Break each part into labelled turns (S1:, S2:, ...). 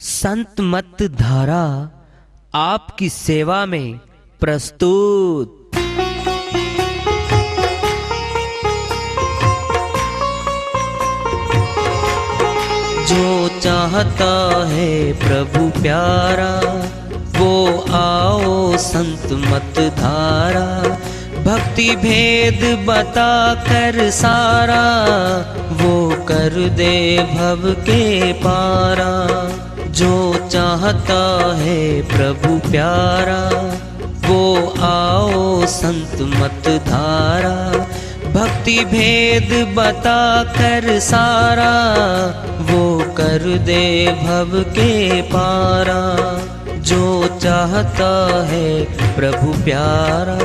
S1: संत मत धारा आपकी सेवा में प्रस्तुत। जो चाहता है प्रभु प्यारा वो आओ संत मत धारा। भक्ति भेद बता कर सारा वो कर दे भव के पारा। जो चाहता है प्रभु प्यारा वो आओ संत मत धारा। भक्ति भेद बता कर सारा वो कर दे भव के पारा। जो चाहता है प्रभु प्यारा।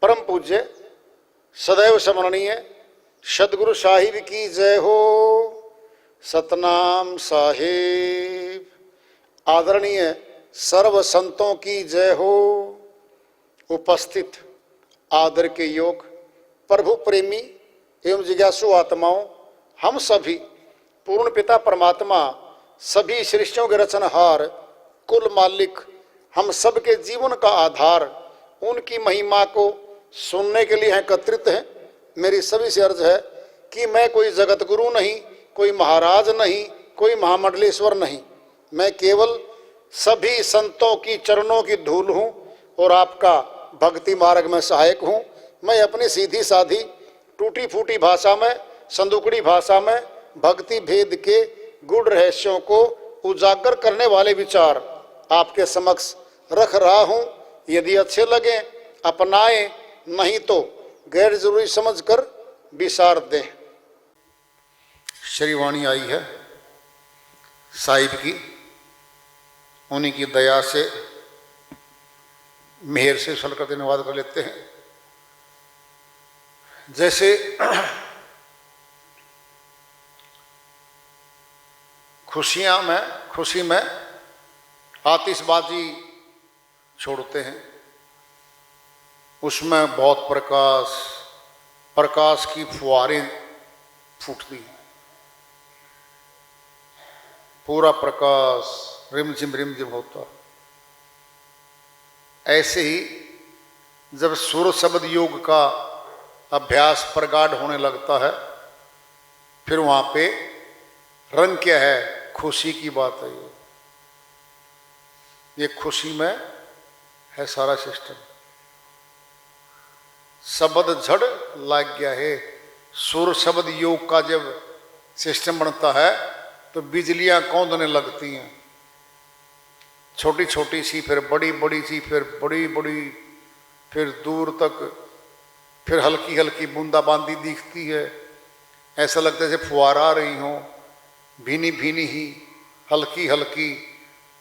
S2: परम पूज्य सदैव स्मरणीय सदगुरु साहिब की जय हो। सतनाम साहिब। आदरणीय सर्व संतों की जय हो। उपस्थित आदर के योग प्रभु प्रेमी एवं जिज्ञासु आत्माओं, हम सभी पूर्ण पिता परमात्मा सभी सृष्टियों के रचनहार कुल मालिक हम सबके जीवन का आधार उनकी महिमा को सुनने के लिए एकत्रित हैं। मेरी सभी से अर्ज है कि मैं कोई जगत गुरु नहीं, कोई महाराज नहीं, कोई महामंडलेश्वर नहीं। मैं केवल सभी संतों की चरणों की धूल हूँ और आपका भक्ति मार्ग में सहायक हूँ। मैं अपनी सीधी साधी टूटी फूटी भाषा में, संदुकड़ी भाषा में भक्ति भेद के गूढ़ रहस्यों को उजागर करने वाले विचार आपके समक्ष रख रहा हूँ। यदि अच्छे लगे अपनाएं, नहीं तो गैर जरूरी समझकर विसार दें। श्रीवाणी आई है साहिब की, उन्हीं की दया से मेहर से सलकर धन्यवाद कर लेते हैं। जैसे खुशी में आतिशबाजी छोड़ते हैं, उसमें बहुत प्रकाश की फुहारें फूटती हैं। पूरा प्रकाश रिमझिम होता। ऐसे ही जब सुर शब्द योग का अभ्यास प्रगाढ़ होने लगता है, फिर वहाँ पे रंग क्या है? खुशी की बात है। ये खुशी में है सारा सिस्टम। शब्द झड़ लग गया है। सुर शब्द योग का जब सिस्टम बनता है तो बिजलियां कौंधने लगती हैं। छोटी छोटी सी, फिर बड़ी बड़ी सी, फिर बड़ी बड़ी, फिर दूर तक, फिर हल्की हल्की बूंदाबांदी दिखती है। ऐसा लगता है जैसे फुहारा आ रही हो, भीनी भीनी ही, हल्की हल्की,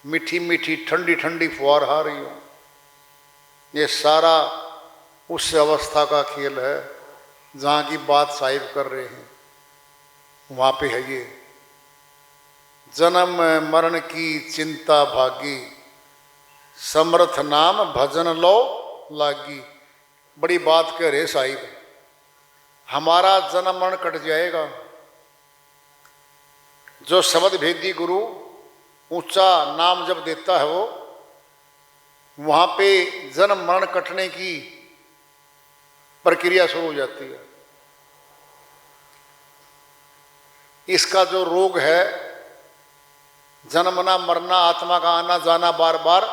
S2: मीठी मीठी, ठंडी ठंडी फुहार आ रही हो। ये सारा उस अवस्था का खेल है जहाँ की बात साहिब कर रहे हैं। वहाँ पे है ये जन्म मरण की चिंता भागी, समर्थ नाम भजन लो लागी। बड़ी बात कह रहे साहिब। हमारा जन्म मरण कट जाएगा। जो शब्द भेदी गुरु ऊंचा नाम जब देता है वो, वहाँ पे जन्म मरण कटने की प्रक्रिया शुरू हो जाती है। इसका जो रोग है, जन्मना मरना, आत्मा का आना जाना बार बार,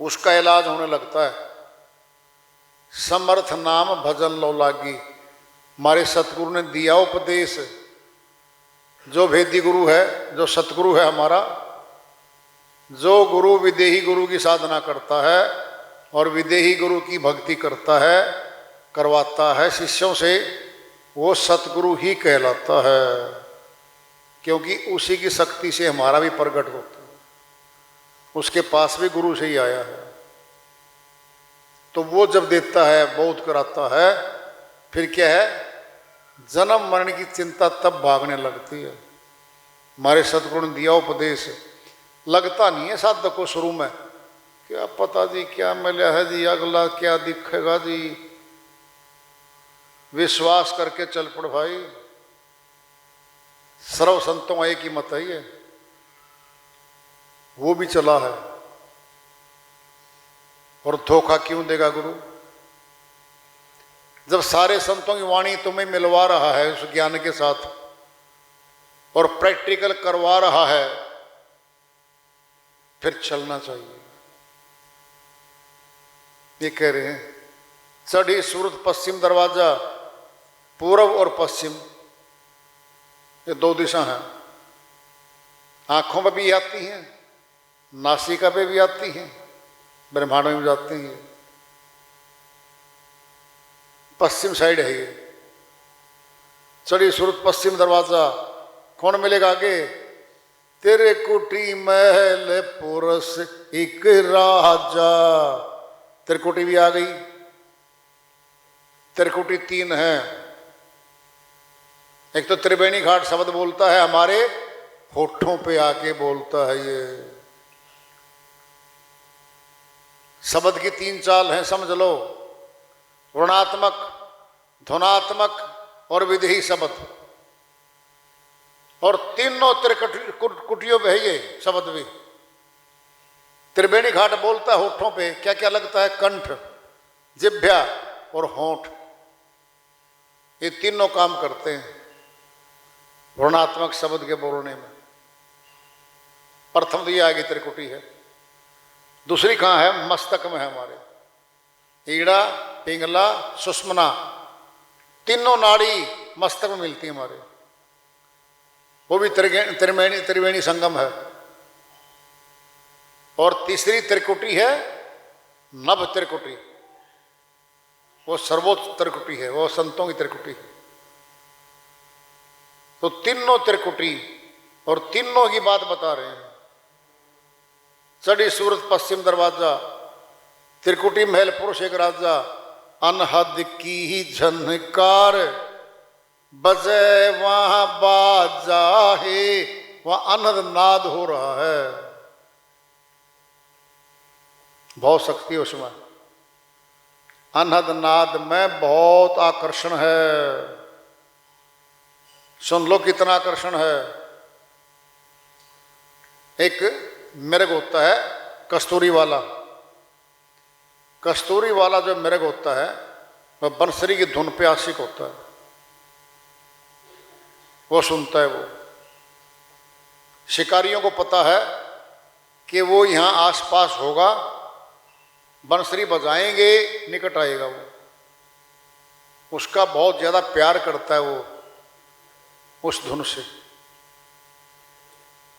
S2: उसका इलाज होने लगता है। समर्थ नाम भजन लो लागी। हमारे सतगुरु ने दिया उपदेश। जो भेदी गुरु है, जो सतगुरु है हमारा, जो गुरु विदेही गुरु की साधना करता है और विदेही गुरु की भक्ति करता है, करवाता है शिष्यों से, वो सतगुरु ही कहलाता है। क्योंकि उसी की शक्ति से हमारा भी प्रकट होता है, उसके पास भी गुरु से ही आया है। तो वो जब देता है, बहुत कराता है, फिर क्या है, जन्म मरण की चिंता तब भागने लगती है। हमारे सतगुरु ने दिया उपदेश, लगता नहीं है साधक को शुरू में, क्या पता जी क्या मिला है जी, अगला क्या दिखेगा जी, विश्वास करके चल पड़ भाई। सर्व संतों एक ही मत है, वो भी चला है। और धोखा क्यों देगा गुरु, जब सारे संतों की वाणी तुम्हें मिलवा रहा है उस ज्ञान के साथ और प्रैक्टिकल करवा रहा है, फिर चलना चाहिए। ये कह रहे हैं, चढ़ी सूरत पश्चिम दरवाजा, पूर्व और पश्चिम ये दो दिशा हैं। आंखों में भी आती हैं, नासिका पे भी आती हैं, ब्रह्मांड में भी जाती हैं। पश्चिम साइड है ये, चढ़ी सूरत पश्चिम दरवाजा। कौन मिलेगा आगे, तेरे कुटी महल पुरस एक राजा। त्रिकुटी भी आ गई। त्रिकुटी तीन है, एक तो त्रिवेणी घाट शब्द बोलता है, हमारे होठों पे आके बोलता है। ये शब्द की तीन चाल है, समझ लो, वर्णात्मक, ध्वनात्मक और विधेयी शब्द। और तीनों त्रिकुटियों पे है ये शब्द भी। त्रिवेणी घाट बोलता है होठों पे, क्या क्या लगता है, कंठ, जिह्वा और होंठ, ये तीनों काम करते हैं वर्णात्मक शब्द के बोलने में। प्रथम तो ये आगे त्रिकुटी है। दूसरी कहाँ है, मस्तक में है हमारे, ईड़ा, पिंगला, सुषुम्ना, तीनों नाड़ी मस्तक में मिलती है हमारे, वो भी त्रिवेणी संगम है। और तीसरी त्रिकुटी है नभ त्रिकुटी, वो सर्वोच्च त्रिकुटी है, वो संतों की त्रिकुटी है। तो तीनों त्रिकुटी और तीनों की बात बता रहे हैं। चढ़ी सूरत पश्चिम दरवाजा, त्रिकुटी महल पुरुष एक राजा। अनहद की ही झनकार बजे वहां बाजा है, वहां अनहद नाद हो रहा है। बहुत शक्ति है उसमें, अनहद नाद में बहुत आकर्षण है। सुन लो कितना आकर्षण है। एक मृग होता है कस्तूरी वाला, कस्तूरी वाला जो मृग होता है वह बंसरी की धुन पे आशिक होता है, वो सुनता है। वो शिकारियों को पता है कि वो यहाँ आसपास होगा, बंसरी बजाएंगे, निकट आएगा वो, उसका बहुत ज्यादा प्यार करता है वो उस धुन से।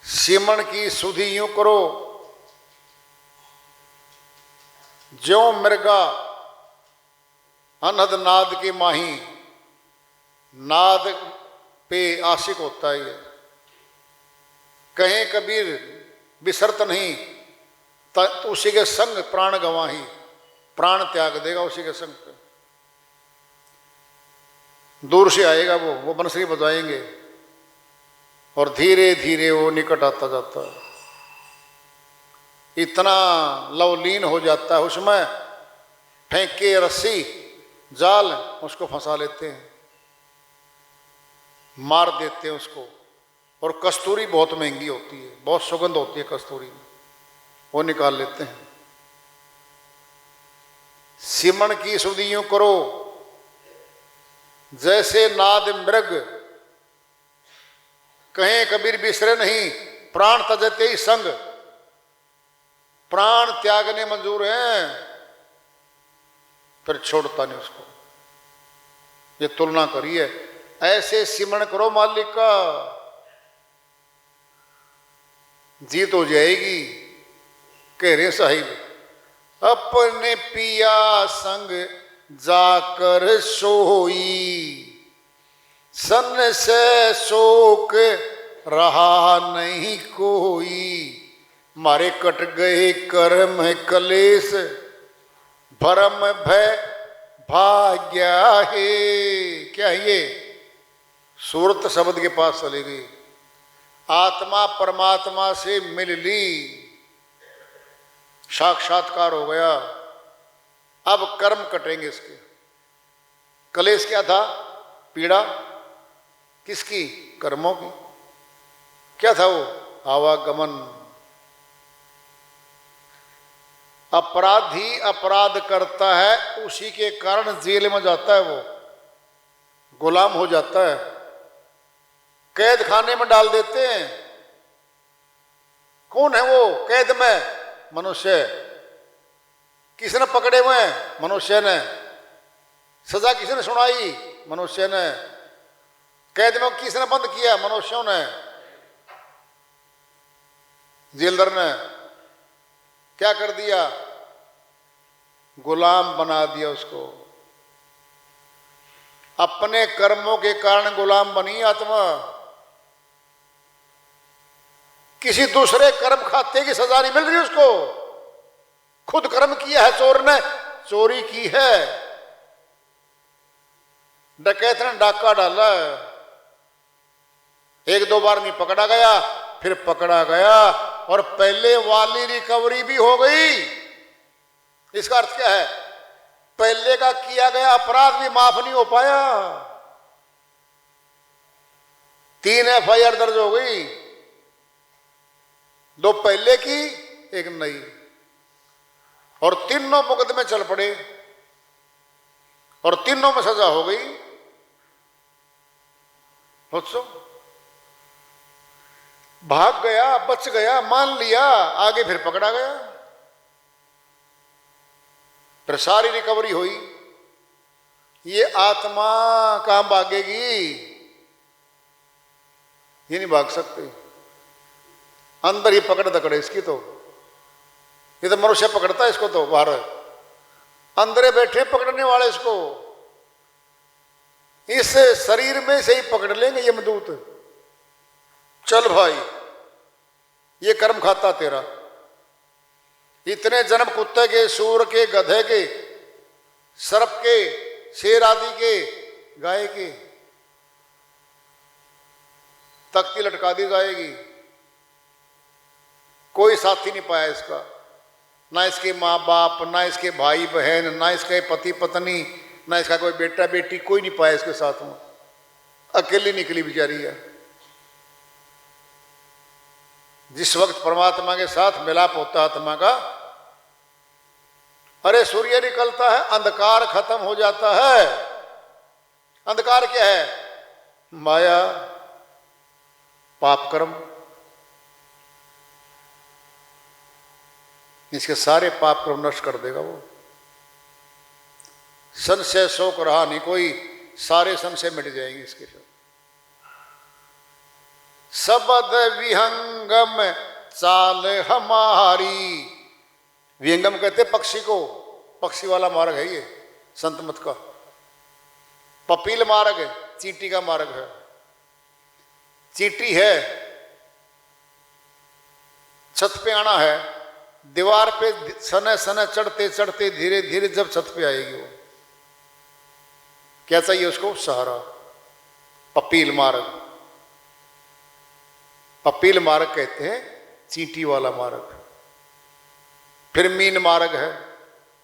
S2: सीमन की सुधि यूं करो ज्यों मृगा अनहद नाद के माही, नाद पे आशिक होता है ये। कहें कबीर बिसरत नहीं, तो उसी के संग प्राण गवाही, प्राण त्याग देगा उसी के संग पे। दूर से आएगा वो बंसरी बजाएंगे और धीरे धीरे वो निकट आता जाता है। इतना लवलीन हो जाता है उसमें, फेंके रस्सी जाल, उसको फंसा लेते हैं, मार देते हैं उसको। और कस्तूरी बहुत महंगी होती है, बहुत सुगंध होती है कस्तूरी में, वो निकाल लेते हैं। सिमण की सुधि यूं करो जैसे नाद मृग, कहें कबीर बिसरे नहीं, प्राण तजते ही संग, प्राण त्यागने मंजूर हैं, फिर छोड़ता नहीं उसको। ये तुलना करिए, ऐसे सिमरण करो मालिक का, जीत हो जाएगी। कह रहे साहिब, अपने पिया संग जाकर सोई, सन से शोक रहा नहीं कोई, मारे कट गए कर्म कलेश, भरम भय भाग्या है। क्या ये सूरत शब्द के पास चली गई, आत्मा परमात्मा से मिल ली, साक्षात्कार हो गया। अब कर्म कटेंगे इसके। कलेश क्या था? पीड़ा किसकी? कर्मों की। क्या था वो? आवागमन। अपराधी अपराध करता है, उसी के कारण जेल में जाता है, वो गुलाम हो जाता है, कैद खाने में डाल देते हैं। कौन है वो कैद में? मनुष्य। किसने पकड़े हुए हैं? मनुष्य ने। सजा किसने सुनाई? मनुष्य ने। कैद में किसने बंद किया? मनुष्यों ने। जेलर ने क्या कर दिया? गुलाम बना दिया उसको। अपने कर्मों के कारण गुलाम बनी आत्मा। किसी दूसरे कर्म खाते की सजा नहीं मिल रही उसको। खुद कर्म किया है, चोर ने चोरी की है, डकैत ने डाका डाला है, एक दो बार नहीं पकड़ा गया, फिर पकड़ा गया और पहले वाली रिकवरी भी हो गई। इसका अर्थ क्या है? पहले का किया गया अपराध भी माफ नहीं हो पाया। 3 FIR दर्ज हो गई, 2 पहले की, 1 नई, और तीनों मुकदमे चल पड़े और तीनों में सजा हो गई। भाग गया, बच गया, मान लिया, आगे फिर पकड़ा गया, फिर सारी रिकवरी हुई। ये आत्मा कहां भागेगी? ये नहीं भाग सकते। अंदर ही पकड़ दकड़े इसकी। तो ये तो मनुष्य पकड़ता है इसको, तो बाहर अंदर बैठे पकड़ने वाले इसको। इस शरीर में से ही पकड़ लेंगे यमदूत। चल भाई, ये कर्म खाता तेरा। इतने जन्म कुत्ते के, सूर के, गधे के, सर्प के, शेर आदि के, गाय के, तख्ती लटका दी जाएगी। कोई साथी नहीं पाया इसका, ना इसके माँ बाप, ना इसके भाई बहन, ना इसके पति पत्नी, ना इसका कोई बेटा बेटी, कोई नहीं पाया इसके साथ में। अकेली निकली बेचारी है। जिस वक्त परमात्मा के साथ मिलाप होता है आत्मा का, अरे सूर्य निकलता है, अंधकार खत्म हो जाता है। अंधकार क्या है? माया, पाप कर्म। इसके सारे पाप कर्म नष्ट कर देगा वो। संशय शोक रहा नहीं कोई, सारे संशय मिट जाएंगे इसके साथ। सबद विहंगम चाल हमारी। विहंगम कहते पक्षी को, पक्षी वाला मार्ग है ये संत मत का। पपील मार्ग है, चींटी का मार्ग है। चींटी है, छत पे आना है, दीवार पे सने सने चढ़ते चढ़ते धीरे धीरे जब छत पे आएगी वो, क्या चाहिए उसको? सहारा। पपील मार्ग, पपील मार्ग कहते हैं चींटी वाला मार्ग। फिर मीन मार्ग है,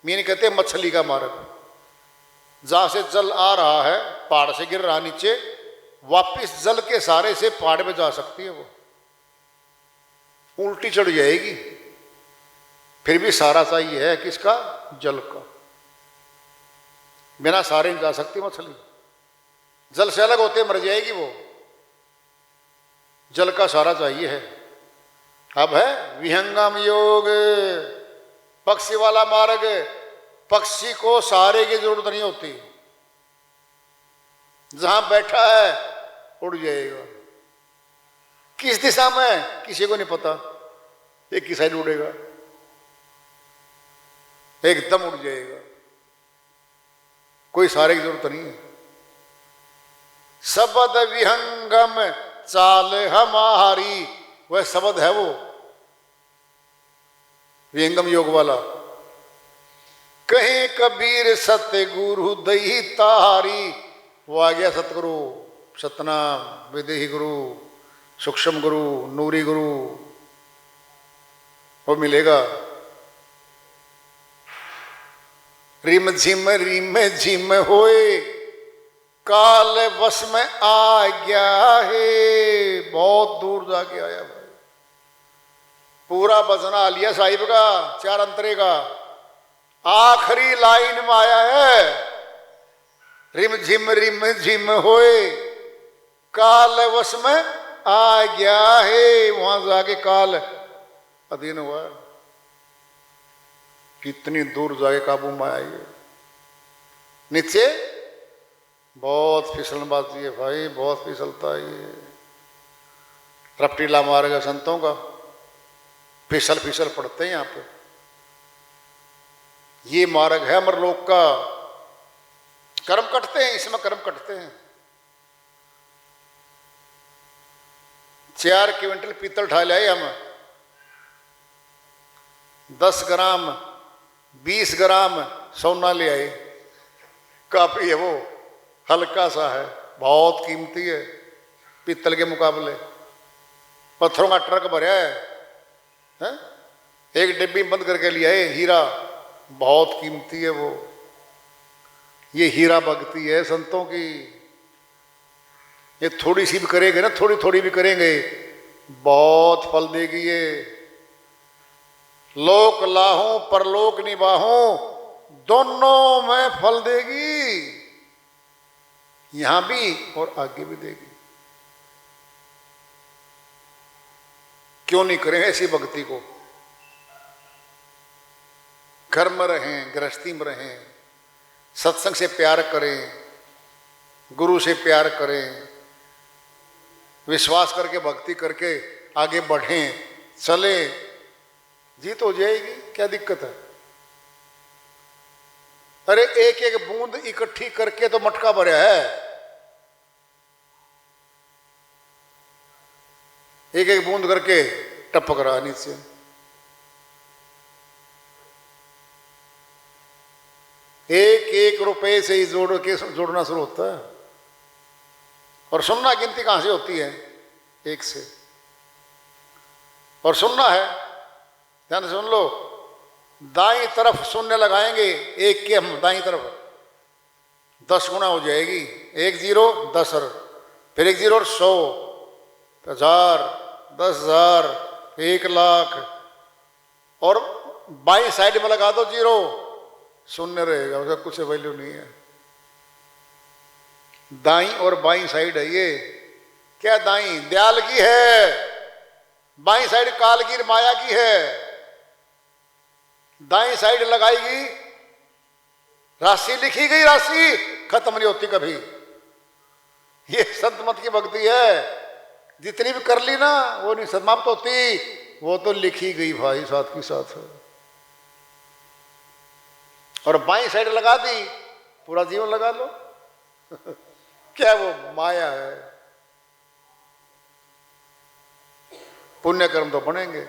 S2: मीन कहते हैं मछली का मार्ग। जहां से जल आ रहा है, पहाड़ से गिर रहा नीचे, वापिस जल के सहारे से पहाड़ पे जा सकती है वो। उल्टी चढ़ जाएगी, फिर भी सहारा चाहिए है किसका? जल का। बिना सहारे नहीं जा सकती मछली, जल से अलग होते मर जाएगी वो। जल का सहारा चाहिए है। अब है विहंगम योग, पक्षी वाला मार्ग। पक्षी को सहारे की जरूरत नहीं होती, जहां बैठा है उड़ जाएगा। किस दिशा में किसी को नहीं पता, एक किस साइड उड़ेगा, एकदम उड़ जाएगा, कोई सहारे की जरूरत नहीं है। सबद विहंगम चाल हमारी, वह शब्द है वो विहंगम योग वाला। कहीं कबीर सत्य गुरु दही तारी, वो आ गया सतगुरु, सतनाम, विदेही गुरु, सूक्ष्म गुरु, नूरी गुरु, वो मिलेगा। रिम झिम होए काल वश में आ गया है, बहुत दूर जाके आया भाई। पूरा बजना लिया साहिब का, चार अंतरे का, आखिरी लाइन में आया है। रिम झिम होए काल वश में आ गया है, वहां जाके काल अधीन हुआ। कितनी दूर जाके काबू में आई है। नीचे बहुत फिसलबाजी है भाई, बहुत फिसलता है ये। रपटीला मार्ग है संतों का, फिसल पड़ते हैं यहां पे। ये मार्ग है अमरलोक का। कर्म कटते हैं इसमें, कर्म कटते हैं। 4 क्विंटल पीतल ढा लाए हम, 10 ग्राम 20 ग्राम सोना ले आए। काफी है वो, हल्का सा है, बहुत कीमती है पीतल के मुकाबले। पत्थरों का ट्रक भरा है? एक डिब्बी बंद करके लिया है हीरा, बहुत कीमती है वो। ये हीरा भक्ति है संतों की। ये थोड़ी सी भी करेंगे ना, थोड़ी थोड़ी भी करेंगे, बहुत फल देगी ये। लोक लाहूं परलोक निभाहूं, दोनों में फल देगी, यहां भी और आगे भी देगी। क्यों नहीं करें ऐसी भक्ति को? घर में रहें, गृहस्थी में रहें, सत्संग से प्यार करें, गुरु से प्यार करें, विश्वास करके भक्ति करके आगे बढ़ें, चलें, जीत हो जाएगी। क्या दिक्कत है? अरे एक एक बूंद इकट्ठी करके तो मटका भरा है। एक एक बूंद करके टपक रहा नीचे। एक एक रुपए से ही जोड़ना शुरू होता है। और सुनना गिनती कहां से होती है? 1 से। और सुनना है, ध्यान से सुन लो, दाईं तरफ शून्य लगाएंगे, 1 के हम दाईं तरफ 10 गुना हो जाएगी। 1 0 10 फिर 1 0 100 1000 10,000 1 लाख। और बाईं साइड में लगा दो 0, शून्य रहेगा, उसका कुछ वैल्यू नहीं है। दाईं और बाईं साइड है ये। क्या दाईं दयाल की है, बाईं साइड कालगिर माया की है। दाईं साइड लगाएगी, राशि लिखी गई, राशि खत्म नहीं होती कभी। ये संत मत की भक्ति है। जितनी भी कर ली ना, वो नहीं समाप्त होती, वो तो लिखी गई भाई साथ की साथ। और बाईं साइड लगा दी, पूरा जीवन लगा लो। क्या वो माया है? पुण्य कर्म तो बनेंगे,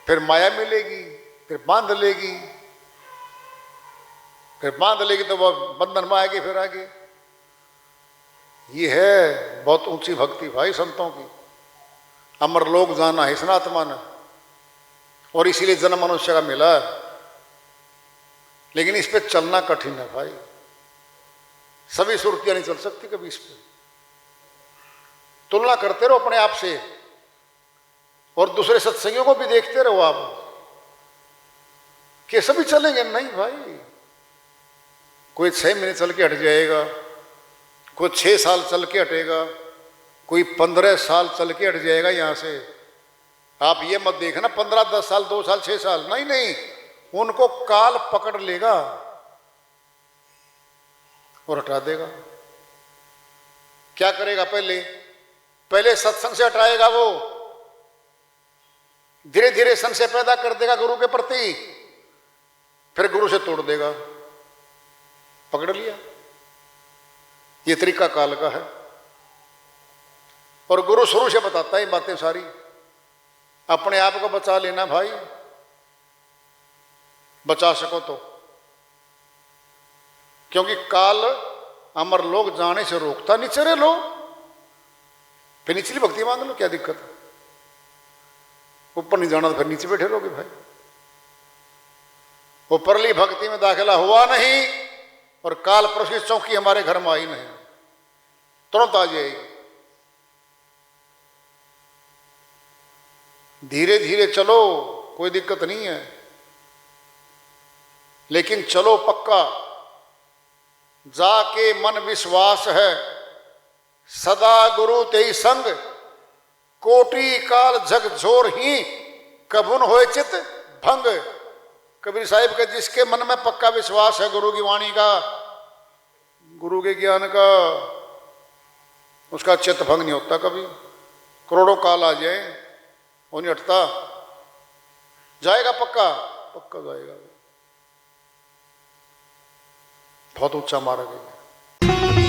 S2: फिर माया मिलेगी, फिर बांध लेगी, तो वो बंधन में आएगी फिर आगे। ये है बहुत ऊंची भक्ति भाई संतों की। अमर लोक जाना है सनात्मा ने, और इसीलिए जन्म मनुष्य का मिला है। लेकिन इस पे चलना कठिन है भाई। सभी सुरतियां नहीं चल सकती कभी इस पे। तुलना करते रहो अपने आप से, और दूसरे सत्संगियों को भी देखते रहो आप कि सभी चलेंगे। नहीं भाई, कोई 6 महीने चल के हट जाएगा, कोई 6 साल चल के हटेगा, कोई 15 साल चल के हट जाएगा यहां से। आप ये मत देखना 15 10 साल 2 साल 6 साल, नहीं नहीं, उनको काल पकड़ लेगा और हटा देगा। क्या करेगा? पहले सत्संग से हटाएगा, वो धीरे धीरे संशय पैदा कर देगा गुरु के प्रति, फिर गुरु से तोड़ देगा। पकड़ लिया। ये तरीका काल का है। और गुरु शुरू से बताता है बातें सारी। अपने आप को बचा लेना भाई, बचा सको तो, क्योंकि काल अमर लोग जाने से रोकता, निचरे लो, फिर निचली भक्ति मांग लो, क्या दिक्कत है। ऊपर नहीं जाना तो फिर नीचे बैठे रहोगे भाई। ऊपरली भक्ति में दाखिला हुआ नहीं और काल पुरुष की चौकी हमारे घर में आई नहीं, तुरंत आ जाएगी। धीरे धीरे चलो, कोई दिक्कत नहीं है, लेकिन चलो पक्का। जाके मन विश्वास है, सदा गुरु तेई संग, कोटि काल जग जोर ही, कबुन होए चित भंग। कबीर साहिब के जिसके मन में पक्का विश्वास है गुरु की वाणी का, गुरु के ज्ञान का, उसका चित्त भंग नहीं होता कभी। करोड़ों काल आ जाए वो नहीं हटता, जाएगा पक्का, पक्का जाएगा। बहुत ऊंचा मार्ग है।